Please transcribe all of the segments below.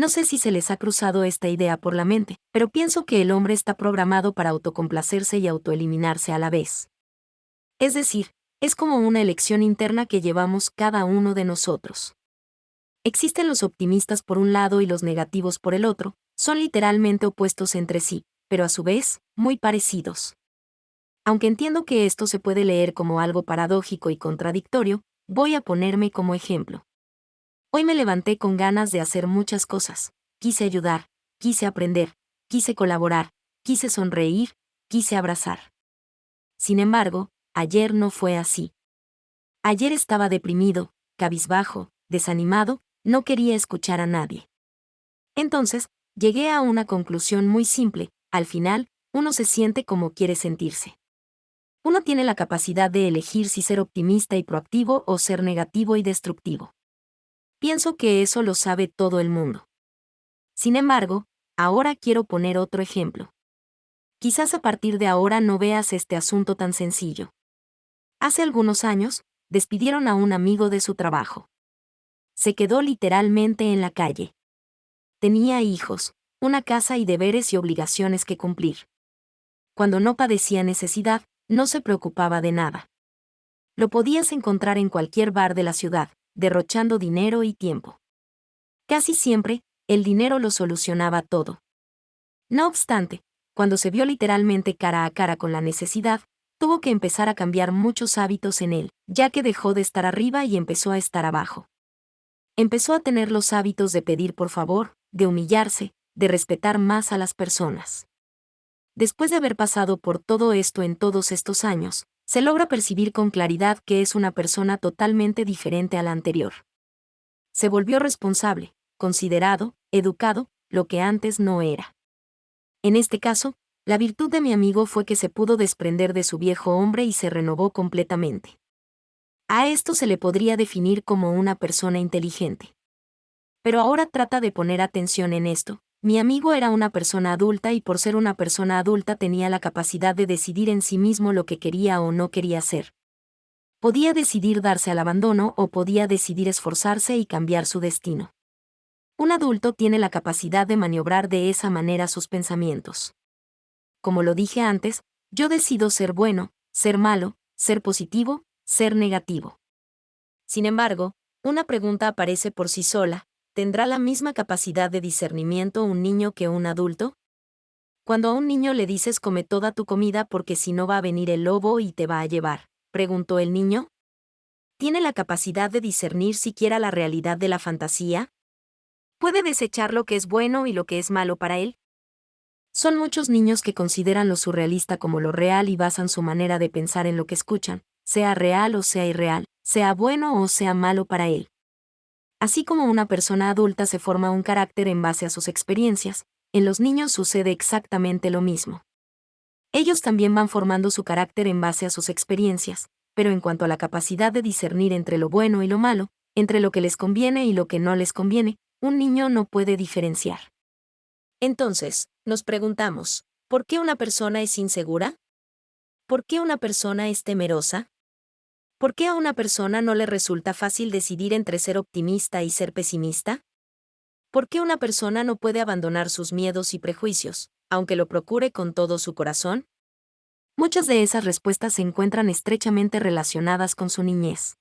No sé si se les ha cruzado esta idea por la mente, pero pienso que el hombre está programado para autocomplacerse y autoeliminarse a la vez. Es decir, es como una elección interna que llevamos cada uno de nosotros. Existen los optimistas por un lado y los negativos por el otro, son literalmente opuestos entre sí, pero a su vez, muy parecidos. Aunque entiendo que esto se puede leer como algo paradójico y contradictorio, voy a ponerme como ejemplo. Hoy me levanté con ganas de hacer muchas cosas. Quise ayudar, quise aprender, quise colaborar, quise sonreír, quise abrazar. Sin embargo, ayer no fue así. Ayer estaba deprimido, cabizbajo, desanimado, no quería escuchar a nadie. Entonces, llegué a una conclusión muy simple: al final, uno se siente como quiere sentirse. Uno tiene la capacidad de elegir si ser optimista y proactivo o ser negativo y destructivo. Pienso que eso lo sabe todo el mundo. Sin embargo, ahora quiero poner otro ejemplo. Quizás a partir de ahora no veas este asunto tan sencillo. Hace algunos años, despidieron a un amigo de su trabajo. Se quedó literalmente en la calle. Tenía hijos, una casa y deberes y obligaciones que cumplir. Cuando no padecía necesidad, no se preocupaba de nada. Lo podías encontrar en cualquier bar de la ciudad, derrochando dinero y tiempo. Casi siempre, el dinero lo solucionaba todo. No obstante, cuando se vio literalmente cara a cara con la necesidad, tuvo que empezar a cambiar muchos hábitos en él, ya que dejó de estar arriba y empezó a estar abajo. Empezó a tener los hábitos de pedir por favor, de humillarse, de respetar más a las personas. Después de haber pasado por todo esto en todos estos años, se logra percibir con claridad que es una persona totalmente diferente a la anterior. Se volvió responsable, considerado, educado, lo que antes no era. En este caso, la virtud de mi amigo fue que se pudo desprender de su viejo hombre y se renovó completamente. A esto se le podría definir como una persona inteligente. Pero ahora trata de poner atención en esto. Mi amigo era una persona adulta y por ser una persona adulta tenía la capacidad de decidir en sí mismo lo que quería o no quería hacer. Podía decidir darse al abandono o podía decidir esforzarse y cambiar su destino. Un adulto tiene la capacidad de maniobrar de esa manera sus pensamientos. Como lo dije antes, yo decido ser bueno, ser malo, ser positivo, ser negativo. Sin embargo, una pregunta aparece por sí sola: ¿tendrá la misma capacidad de discernimiento un niño que un adulto? Cuando a un niño le dices come toda tu comida porque si no va a venir el lobo y te va a llevar, preguntó el niño. ¿Tiene la capacidad de discernir siquiera la realidad de la fantasía? ¿Puede desechar lo que es bueno y lo que es malo para él? Son muchos niños que consideran lo surrealista como lo real y basan su manera de pensar en lo que escuchan, sea real o sea irreal, sea bueno o sea malo para él. Así como una persona adulta se forma un carácter en base a sus experiencias, en los niños sucede exactamente lo mismo. Ellos también van formando su carácter en base a sus experiencias, pero en cuanto a la capacidad de discernir entre lo bueno y lo malo, entre lo que les conviene y lo que no les conviene, un niño no puede diferenciar. Entonces, nos preguntamos, ¿por qué una persona es insegura? ¿Por qué una persona es temerosa? ¿Por qué a una persona no le resulta fácil decidir entre ser optimista y ser pesimista? ¿Por qué una persona no puede abandonar sus miedos y prejuicios, aunque lo procure con todo su corazón? Muchas de esas respuestas se encuentran estrechamente relacionadas con su niñez.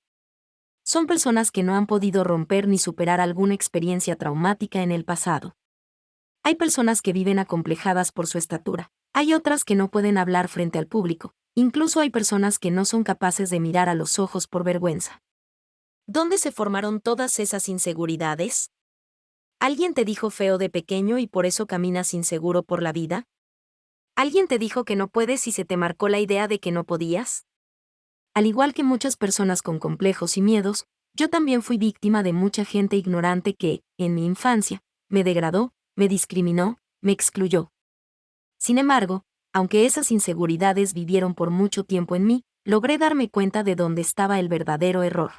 Son personas que no han podido romper ni superar alguna experiencia traumática en el pasado. Hay personas que viven acomplejadas por su estatura. Hay otras que no pueden hablar frente al público. Incluso hay personas que no son capaces de mirar a los ojos por vergüenza. ¿Dónde se formaron todas esas inseguridades? ¿Alguien te dijo feo de pequeño y por eso caminas inseguro por la vida? ¿Alguien te dijo que no puedes y se te marcó la idea de que no podías? Al igual que muchas personas con complejos y miedos, yo también fui víctima de mucha gente ignorante que, en mi infancia, me degradó, me discriminó, me excluyó. Sin embargo, aunque esas inseguridades vivieron por mucho tiempo en mí, logré darme cuenta de dónde estaba el verdadero error.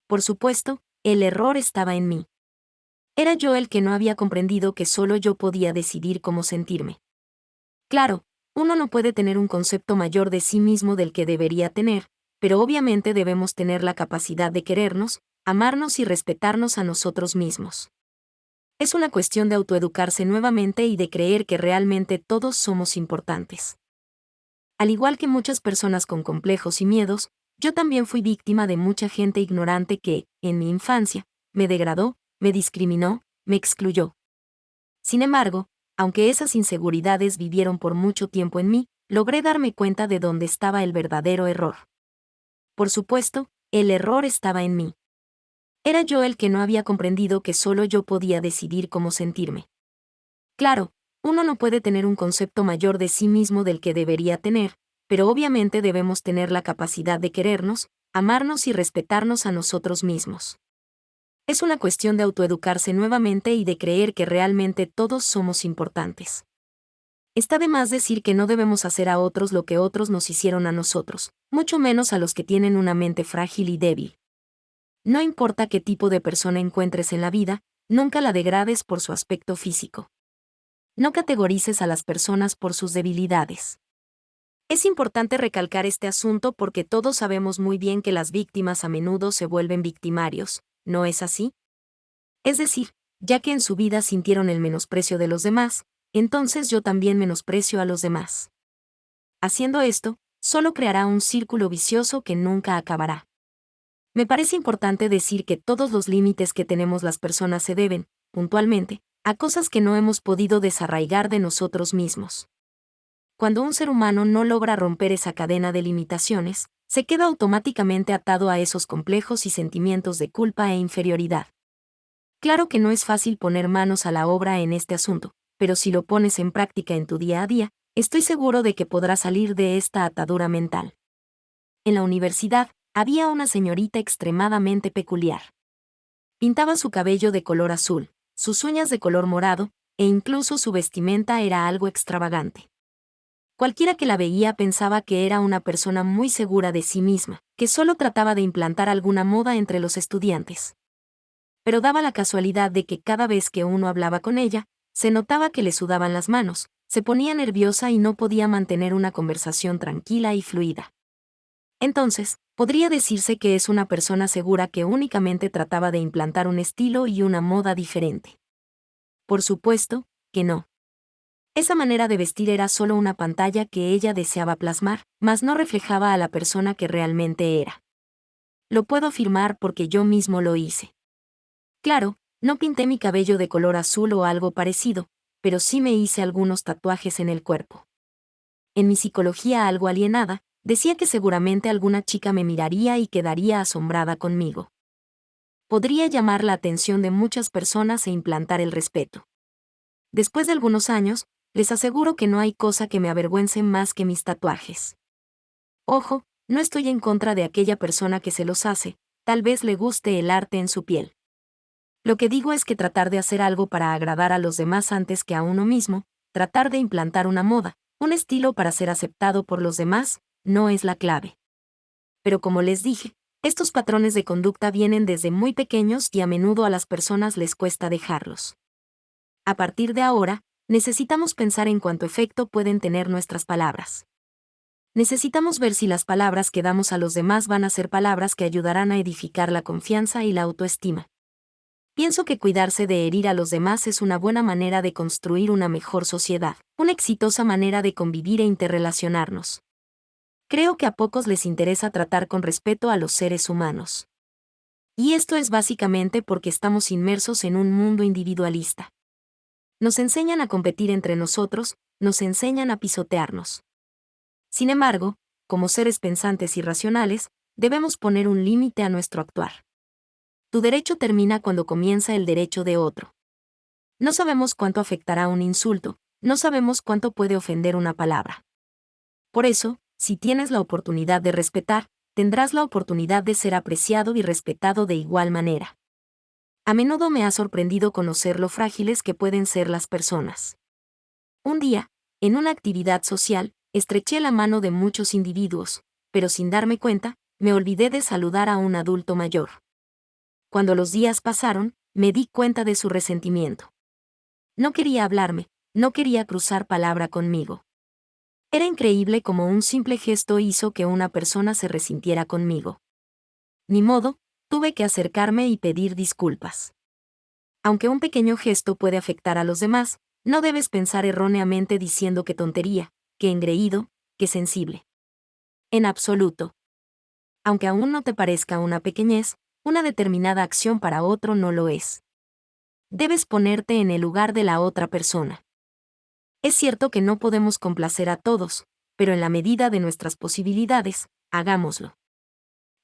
Por supuesto, el error estaba en mí. Era yo el que no había comprendido que solo yo podía decidir cómo sentirme. Claro, uno no puede tener un concepto mayor de sí mismo del que debería tener, pero obviamente debemos tener la capacidad de querernos, amarnos y respetarnos a nosotros mismos. Es una cuestión de autoeducarse nuevamente y de creer que realmente todos somos importantes. Al igual que muchas personas con complejos y miedos, yo también fui víctima de mucha gente ignorante que, en mi infancia, me degradó, me discriminó, me excluyó. Sin embargo, aunque esas inseguridades vivieron por mucho tiempo en mí, logré darme cuenta de dónde estaba el verdadero error. Por supuesto, el error estaba en mí. Era yo el que no había comprendido que solo yo podía decidir cómo sentirme. Claro, uno no puede tener un concepto mayor de sí mismo del que debería tener, pero obviamente debemos tener la capacidad de querernos, amarnos y respetarnos a nosotros mismos. Es una cuestión de autoeducarse nuevamente y de creer que realmente todos somos importantes. Está de más decir que no debemos hacer a otros lo que otros nos hicieron a nosotros, mucho menos a los que tienen una mente frágil y débil. No importa qué tipo de persona encuentres en la vida, nunca la degrades por su aspecto físico. No categorices a las personas por sus debilidades. Es importante recalcar este asunto porque todos sabemos muy bien que las víctimas a menudo se vuelven victimarios, ¿no es así? Es decir, ya que en su vida sintieron el menosprecio de los demás, entonces yo también menosprecio a los demás. Haciendo esto, solo creará un círculo vicioso que nunca acabará. Me parece importante decir que todos los límites que tenemos las personas se deben, puntualmente, a cosas que no hemos podido desarraigar de nosotros mismos. Cuando un ser humano no logra romper esa cadena de limitaciones, se queda automáticamente atado a esos complejos y sentimientos de culpa e inferioridad. Claro que no es fácil poner manos a la obra en este asunto, pero si lo pones en práctica en tu día a día, estoy seguro de que podrás salir de esta atadura mental. En la universidad, había una señorita extremadamente peculiar. Pintaba su cabello de color azul, sus uñas de color morado, e incluso su vestimenta era algo extravagante. Cualquiera que la veía pensaba que era una persona muy segura de sí misma, que solo trataba de implantar alguna moda entre los estudiantes. Pero daba la casualidad de que cada vez que uno hablaba con ella, se notaba que le sudaban las manos, se ponía nerviosa y no podía mantener una conversación tranquila y fluida. Entonces, podría decirse que es una persona segura que únicamente trataba de implantar un estilo y una moda diferente. Por supuesto, que no. Esa manera de vestir era solo una pantalla que ella deseaba plasmar, mas no reflejaba a la persona que realmente era. Lo puedo afirmar porque yo mismo lo hice. Claro, no pinté mi cabello de color azul o algo parecido, pero sí me hice algunos tatuajes en el cuerpo. En mi psicología algo alienada, decía que seguramente alguna chica me miraría y quedaría asombrada conmigo. Podría llamar la atención de muchas personas e implantar el respeto. Después de algunos años, les aseguro que no hay cosa que me avergüence más que mis tatuajes. Ojo, no estoy en contra de aquella persona que se los hace, tal vez le guste el arte en su piel. Lo que digo es que tratar de hacer algo para agradar a los demás antes que a uno mismo, tratar de implantar una moda, un estilo para ser aceptado por los demás, no es la clave. Pero como les dije, estos patrones de conducta vienen desde muy pequeños y a menudo a las personas les cuesta dejarlos. A partir de ahora, necesitamos pensar en cuánto efecto pueden tener nuestras palabras. Necesitamos ver si las palabras que damos a los demás van a ser palabras que ayudarán a edificar la confianza y la autoestima. Pienso que cuidarse de herir a los demás es una buena manera de construir una mejor sociedad, una exitosa manera de convivir e interrelacionarnos. Creo que a pocos les interesa tratar con respeto a los seres humanos. Y esto es básicamente porque estamos inmersos en un mundo individualista. Nos enseñan a competir entre nosotros, nos enseñan a pisotearnos. Sin embargo, como seres pensantes y racionales, debemos poner un límite a nuestro actuar. Tu derecho termina cuando comienza el derecho de otro. No sabemos cuánto afectará un insulto, no sabemos cuánto puede ofender una palabra. Por eso, si tienes la oportunidad de respetar, tendrás la oportunidad de ser apreciado y respetado de igual manera. A menudo me ha sorprendido conocer lo frágiles que pueden ser las personas. Un día, en una actividad social, estreché la mano de muchos individuos, pero sin darme cuenta, me olvidé de saludar a un adulto mayor. Cuando los días pasaron, me di cuenta de su resentimiento. No quería hablarme, no quería cruzar palabra conmigo. Era increíble cómo un simple gesto hizo que una persona se resintiera conmigo. Ni modo, tuve que acercarme y pedir disculpas. Aunque un pequeño gesto puede afectar a los demás, no debes pensar erróneamente diciendo que tontería, que engreído, que sensible. En absoluto. Aunque aún no te parezca una pequeñez, una determinada acción para otro no lo es. Debes ponerte en el lugar de la otra persona. Es cierto que no podemos complacer a todos, pero en la medida de nuestras posibilidades, hagámoslo.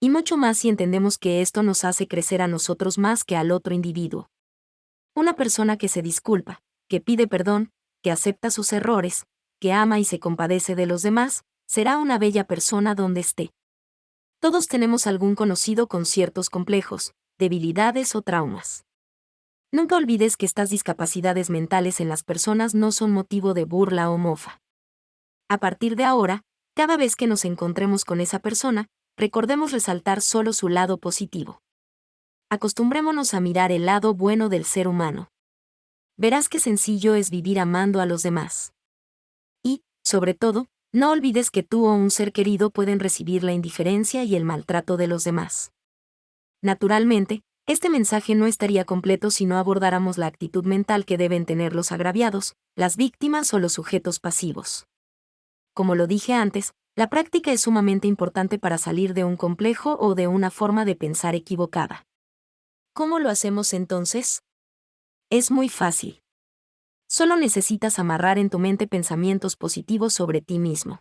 Y mucho más si entendemos que esto nos hace crecer a nosotros más que al otro individuo. Una persona que se disculpa, que pide perdón, que acepta sus errores, que ama y se compadece de los demás, será una bella persona donde esté. Todos tenemos algún conocido con ciertos complejos, debilidades o traumas. Nunca olvides que estas discapacidades mentales en las personas no son motivo de burla o mofa. A partir de ahora, cada vez que nos encontremos con esa persona, recordemos resaltar solo su lado positivo. Acostumbrémonos a mirar el lado bueno del ser humano. Verás qué sencillo es vivir amando a los demás. Y, sobre todo, no olvides que tú o un ser querido pueden recibir la indiferencia y el maltrato de los demás. Naturalmente, este mensaje no estaría completo si no abordáramos la actitud mental que deben tener los agraviados, las víctimas o los sujetos pasivos. Como lo dije antes, la práctica es sumamente importante para salir de un complejo o de una forma de pensar equivocada. ¿Cómo lo hacemos entonces? Es muy fácil. Solo necesitas amarrar en tu mente pensamientos positivos sobre ti mismo.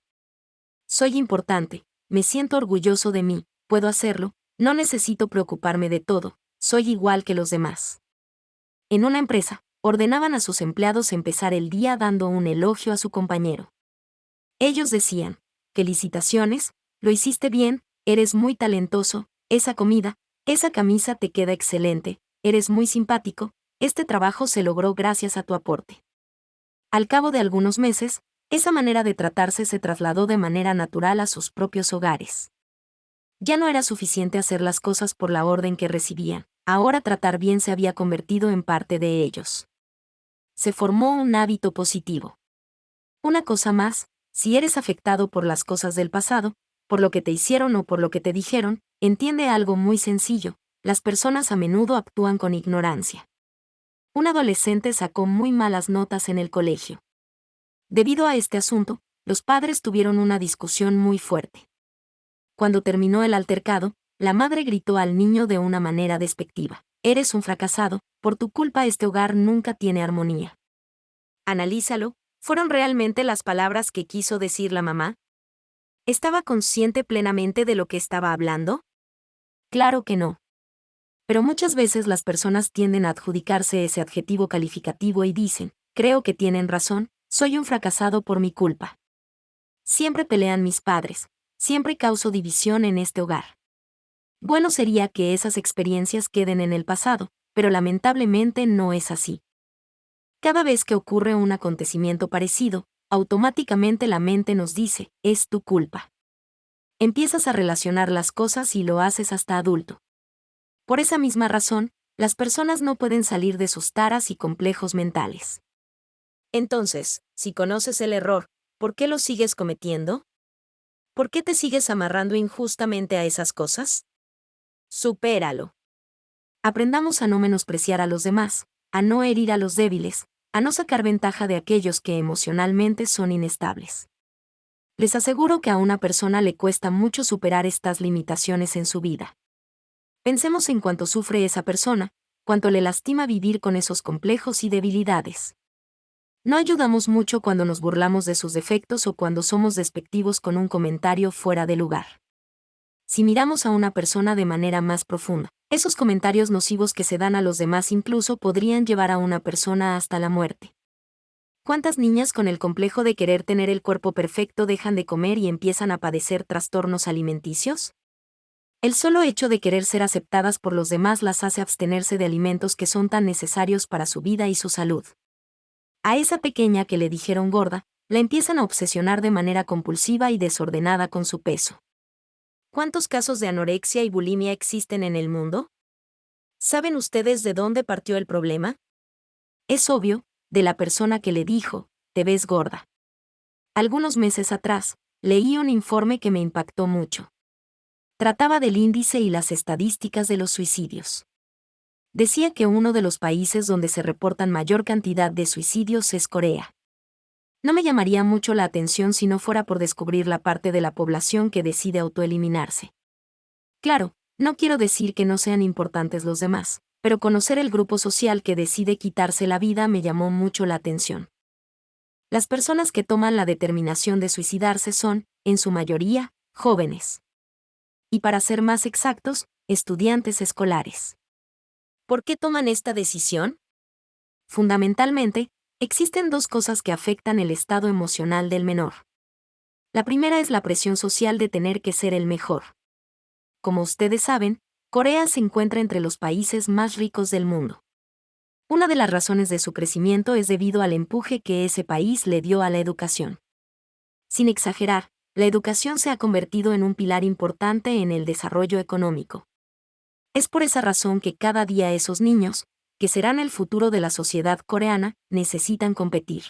Soy importante, me siento orgulloso de mí, puedo hacerlo, no necesito preocuparme de todo, soy igual que los demás. En una empresa, ordenaban a sus empleados empezar el día dando un elogio a su compañero. Ellos decían: felicitaciones, lo hiciste bien, eres muy talentoso, esa comida, esa camisa te queda excelente, eres muy simpático, este trabajo se logró gracias a tu aporte. Al cabo de algunos meses, esa manera de tratarse se trasladó de manera natural a sus propios hogares. Ya no era suficiente hacer las cosas por la orden que recibían, ahora tratar bien se había convertido en parte de ellos. Se formó un hábito positivo. Una cosa más, si eres afectado por las cosas del pasado, por lo que te hicieron o por lo que te dijeron, entiende algo muy sencillo: las personas a menudo actúan con ignorancia. Un adolescente sacó muy malas notas en el colegio. Debido a este asunto, los padres tuvieron una discusión muy fuerte. Cuando terminó el altercado, la madre gritó al niño de una manera despectiva: eres un fracasado, por tu culpa este hogar nunca tiene armonía. Analízalo, ¿fueron realmente las palabras que quiso decir la mamá? ¿Estaba consciente plenamente de lo que estaba hablando? Claro que no. Pero muchas veces las personas tienden a adjudicarse ese adjetivo calificativo y dicen: creo que tienen razón, soy un fracasado por mi culpa. Siempre pelean mis padres, siempre causo división en este hogar. Bueno sería que esas experiencias queden en el pasado, pero lamentablemente no es así. Cada vez que ocurre un acontecimiento parecido, automáticamente la mente nos dice: es tu culpa. Empiezas a relacionar las cosas y lo haces hasta adulto. Por esa misma razón, las personas no pueden salir de sus taras y complejos mentales. Entonces, si conoces el error, ¿por qué lo sigues cometiendo? ¿Por qué te sigues amarrando injustamente a esas cosas? Supéralo. Aprendamos a no menospreciar a los demás, a no herir a los débiles, a no sacar ventaja de aquellos que emocionalmente son inestables. Les aseguro que a una persona le cuesta mucho superar estas limitaciones en su vida. Pensemos en cuánto sufre esa persona, cuánto le lastima vivir con esos complejos y debilidades. No ayudamos mucho cuando nos burlamos de sus defectos o cuando somos despectivos con un comentario fuera de lugar. Si miramos a una persona de manera más profunda, esos comentarios nocivos que se dan a los demás incluso podrían llevar a una persona hasta la muerte. ¿Cuántas niñas con el complejo de querer tener el cuerpo perfecto dejan de comer y empiezan a padecer trastornos alimenticios? El solo hecho de querer ser aceptadas por los demás las hace abstenerse de alimentos que son tan necesarios para su vida y su salud. A esa pequeña que le dijeron gorda, la empiezan a obsesionar de manera compulsiva y desordenada con su peso. ¿Cuántos casos de anorexia y bulimia existen en el mundo? ¿Saben ustedes de dónde partió el problema? Es obvio, de la persona que le dijo: te ves gorda. Algunos meses atrás, leí un informe que me impactó mucho. Trataba del índice y las estadísticas de los suicidios. decía que uno de los países donde se reportan mayor cantidad de suicidios es Corea. No me llamaría mucho la atención si no fuera por descubrir la parte de la población que decide autoeliminarse. Claro, no quiero decir que no sean importantes los demás, pero conocer el grupo social que decide quitarse la vida me llamó mucho la atención. Las personas que toman la determinación de suicidarse son, en su mayoría, jóvenes. Y para ser más exactos, estudiantes escolares. ¿Por qué toman esta decisión? Fundamentalmente, existen dos cosas que afectan el estado emocional del menor. La primera es la presión social de tener que ser el mejor. Como ustedes saben, Corea se encuentra entre los países más ricos del mundo. Una de las razones de su crecimiento es debido al empuje que ese país le dio a la educación. Sin exagerar, la educación se ha convertido en un pilar importante en el desarrollo económico. Es por esa razón que cada día esos niños, que serán el futuro de la sociedad coreana, necesitan competir.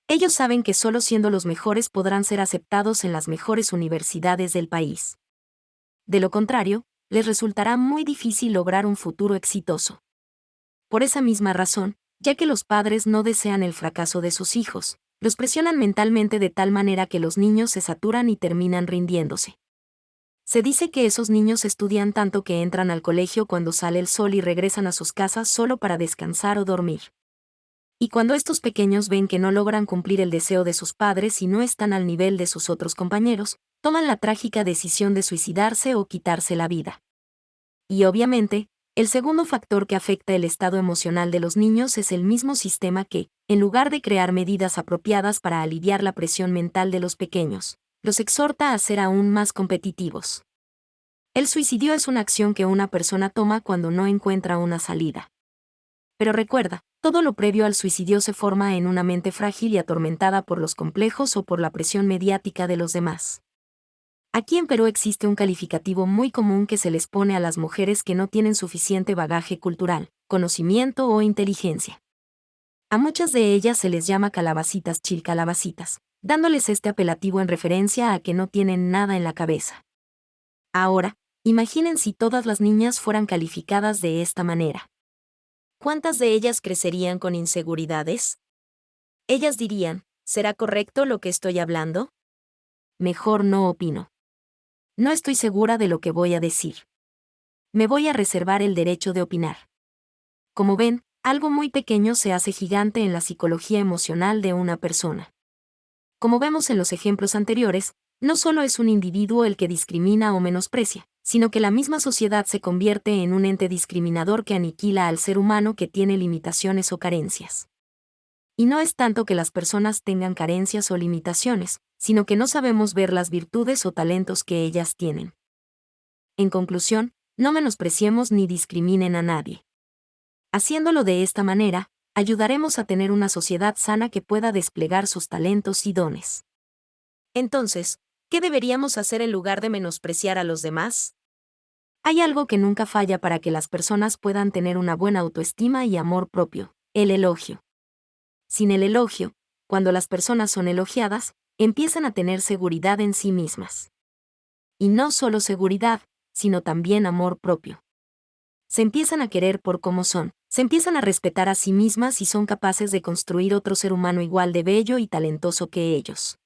Ellos saben que solo siendo los mejores podrán ser aceptados en las mejores universidades del país. De lo contrario, les resultará muy difícil lograr un futuro exitoso. Por esa misma razón, ya que los padres no desean el fracaso de sus hijos, los presionan mentalmente de tal manera que los niños se saturan y terminan rindiéndose. Se dice que esos niños estudian tanto que entran al colegio cuando sale el sol y regresan a sus casas solo para descansar o dormir. Y cuando estos pequeños ven que no logran cumplir el deseo de sus padres y no están al nivel de sus otros compañeros, toman la trágica decisión de suicidarse o quitarse la vida. Y obviamente, el segundo factor que afecta el estado emocional de los niños es el mismo sistema que, en lugar de crear medidas apropiadas para aliviar la presión mental de los pequeños, los exhorta a ser aún más competitivos. El suicidio es una acción que una persona toma cuando no encuentra una salida. Pero recuerda, todo lo previo al suicidio se forma en una mente frágil y atormentada por los complejos o por la presión mediática de los demás. Aquí en Perú existe un calificativo muy común que se les pone a las mujeres que no tienen suficiente bagaje cultural, conocimiento o inteligencia. A muchas de ellas se les llama calabacitas chilcalabacitas, dándoles este apelativo en referencia a que no tienen nada en la cabeza. Ahora, imaginen si todas las niñas fueran calificadas de esta manera. ¿Cuántas de ellas crecerían con inseguridades? Ellas dirían, ¿será correcto lo que estoy hablando? Mejor no opino. No estoy segura de lo que voy a decir. Me voy a reservar el derecho de opinar. Como ven, algo muy pequeño se hace gigante en la psicología emocional de una persona. Como vemos en los ejemplos anteriores, no solo es un individuo el que discrimina o menosprecia, sino que la misma sociedad se convierte en un ente discriminador que aniquila al ser humano que tiene limitaciones o carencias. Y no es tanto que las personas tengan carencias o limitaciones, sino que no sabemos ver las virtudes o talentos que ellas tienen. En conclusión, no menospreciemos ni discriminen a nadie. Haciéndolo de esta manera, ayudaremos a tener una sociedad sana que pueda desplegar sus talentos y dones. Entonces, ¿qué deberíamos hacer en lugar de menospreciar a los demás? Hay algo que nunca falla para que las personas puedan tener una buena autoestima y amor propio: el elogio. Sin el elogio, cuando las personas son elogiadas, empiezan a tener seguridad en sí mismas. Y no solo seguridad, sino también amor propio. Se empiezan a querer por cómo son, se empiezan a respetar a sí mismas y son capaces de construir otro ser humano igual de bello y talentoso que ellos.